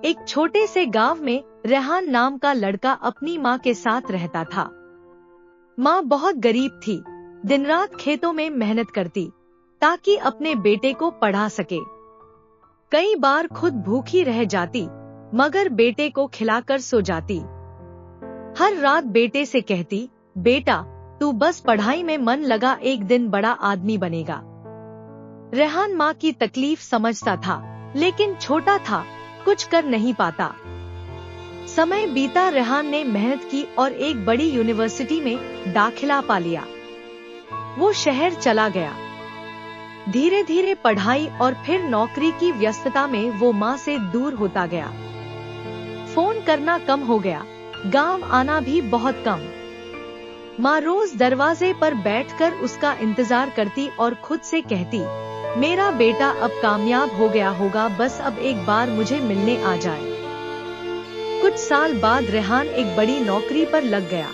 एक छोटे से गांव में रेहान नाम का लड़का अपनी माँ के साथ रहता था। माँ बहुत गरीब थी, दिन रात खेतों में मेहनत करती ताकि अपने बेटे को पढ़ा सके। कई बार खुद भूखी रह जाती मगर बेटे को खिलाकर सो जाती। हर रात बेटे से कहती, बेटा तू बस पढ़ाई में मन लगा, एक दिन बड़ा आदमी बनेगा। रेहान माँ की तकलीफ समझता था लेकिन छोटा था, कुछ कर नहीं पाता। समय बीता, रेहान ने मेहनत की और एक बड़ी यूनिवर्सिटी में दाखिला पा लिया। वो शहर चला गया। धीरे धीरे पढ़ाई और फिर नौकरी की व्यस्तता में वो माँ से दूर होता गया। फोन करना कम हो गया, गांव आना भी बहुत कम। माँ रोज दरवाजे पर बैठकर उसका इंतजार करती और खुद से कहती, मेरा बेटा अब कामयाब हो गया होगा, बस अब एक बार मुझे मिलने आ जाए। कुछ साल बाद रेहान एक बड़ी नौकरी पर लग गया।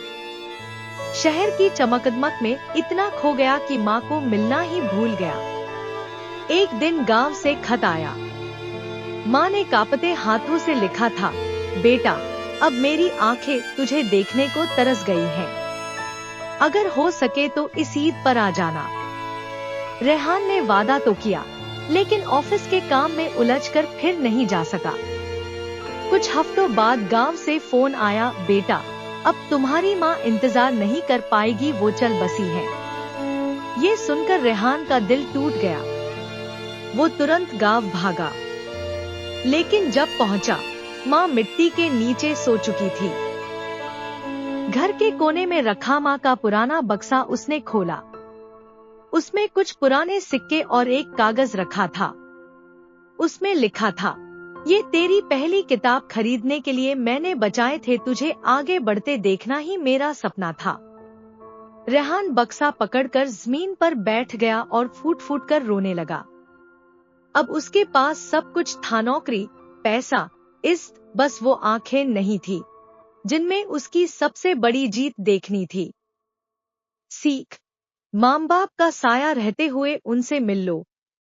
शहर की चमकदमक में इतना खो गया कि माँ को मिलना ही भूल गया। एक दिन गांव से खत आया। माँ ने कांपते हाथों से लिखा था, बेटा अब मेरी आंखें तुझे देखने को तरस गई हैं। अगर हो सके तो इस ईद पर आ जाना। रेहान ने वादा तो किया लेकिन ऑफिस के काम में उलझकर फिर नहीं जा सका। कुछ हफ्तों बाद गांव से फोन आया, बेटा अब तुम्हारी माँ इंतजार नहीं कर पाएगी, वो चल बसी है। ये सुनकर रेहान का दिल टूट गया। वो तुरंत गांव भागा, लेकिन जब पहुंचा माँ मिट्टी के नीचे सो चुकी थी। घर के कोने में रखा माँ का पुराना बक्सा उसने खोला। उसमें कुछ पुराने सिक्के और एक कागज रखा था। उसमें लिखा था, ये तेरी पहली किताब खरीदने के लिए मैंने बचाए थे, तुझे आगे बढ़ते देखना ही मेरा सपना था। रेहान बक्सा पकड़कर जमीन पर बैठ गया और फूट फूट कर रोने लगा। अब उसके पास सब कुछ था, नौकरी, पैसा, इज्जत, बस वो आंखें नहीं थी जिनमें उसकी सबसे बड़ी जीत देखनी थी। सीख, माँ बाप का साया रहते हुए उनसे मिल लो,